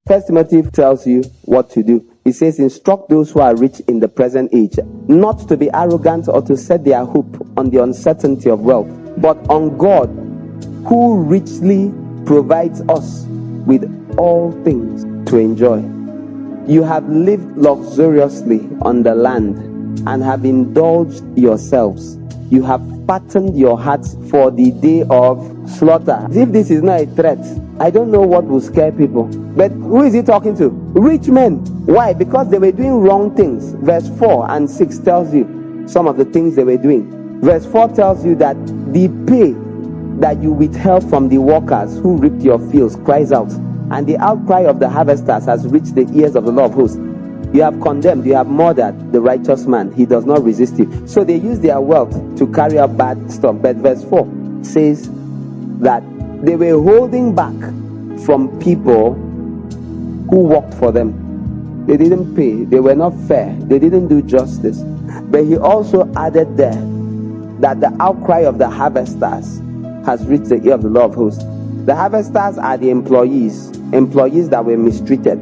First Timothy tells you what to do. It says, instruct those who are rich in the present age, not to be arrogant or to set their hope on the uncertainty of wealth, but on God, who richly provides us with all things to enjoy. You have lived luxuriously on the land and have indulged yourselves. You have fattened your hearts for the day of slaughter. If this is not a threat, I don't know what will scare people. But who is he talking to? Rich men. Why? Because they were doing wrong things. Verse 4 and 6 tells you some of the things they were doing. Verse 4 tells you that the pay that you withheld from the workers who reaped your fields cries out, and the outcry of the harvesters has reached the ears of the Lord of hosts. You have condemned, you have murdered the righteous man. He does not resist you. So they use their wealth to carry out bad stuff. But verse 4 says that they were holding back from people who worked for them. They didn't pay. They were not fair. They didn't do justice. But he also added there that the outcry of the harvesters has reached the ear of the Lord of hosts. The harvesters are the employees that were mistreated.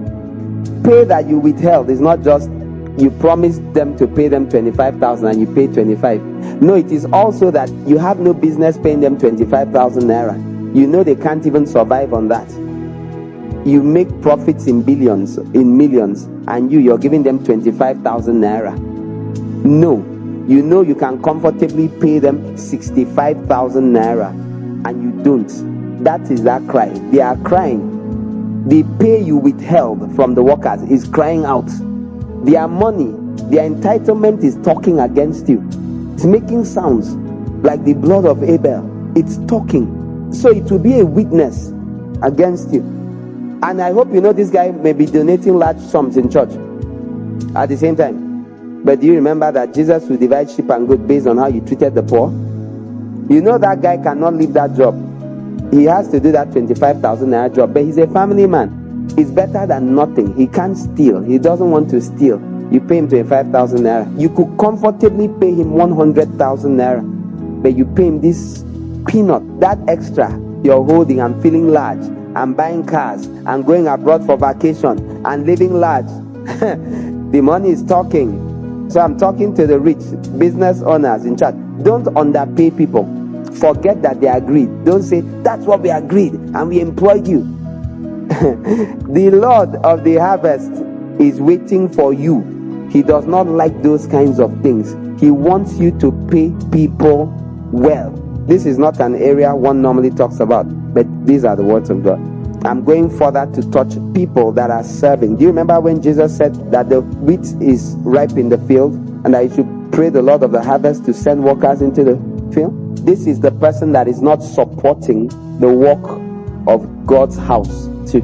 Pay that you withheld is not just you promised them to pay them 25,000 and you paid 25. No, it is also that you have no business paying them 25,000 naira. You know they can't even survive on that. You make profits in billions, in millions, and you're giving them 25,000 naira. No, you know you can comfortably pay them 65,000 naira, and you don't. That is their cry. They are crying. The pay you withheld from the workers is crying out. Their money, their entitlement is talking against you. It's making sounds like the blood of Abel. It's talking. So it will be a witness against you. And I hope you know this guy may be donating large sums in church at the same time. But do you remember that Jesus will divide sheep and goat based on how you treated the poor? You know that guy cannot leave that job. He has to do that 25,000 naira job, but he's a family man. It's better than nothing. He can't steal. He doesn't want to steal. You pay him 25,000 naira. You could comfortably pay him 100,000 naira, but you pay him this peanut, that extra you're holding and feeling large and buying cars and going abroad for vacation and living large. The money is talking. So I'm talking to the rich business owners in church. Don't underpay people. Forget that they agreed. Don't say, that's what we agreed and we employed you. The Lord of the harvest is waiting for you. He does not like those kinds of things. He wants you to pay people well. This is not an area one normally talks about, but these are the words of God. I'm going further to touch people that are serving. Do you remember when Jesus said that the wheat is ripe in the field and that you should pray the Lord of the harvest to send workers into the field? This is the person that is not supporting the work of God's house too.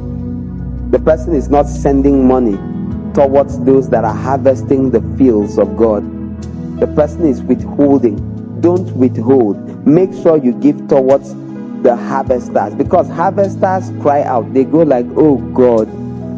The person is not sending money towards those that are harvesting the fields of God. The person is withholding. Don't withhold. Make sure you give towards the harvesters, because harvesters cry out. They go like, oh God,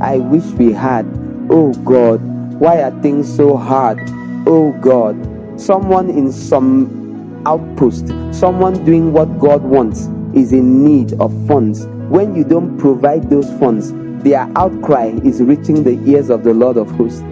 I wish we had. Oh God, why are things so hard? Oh God. Someone in some outpost, someone doing what God wants, is in need of funds. When you don't provide those funds, their outcry is reaching the ears of the Lord of hosts.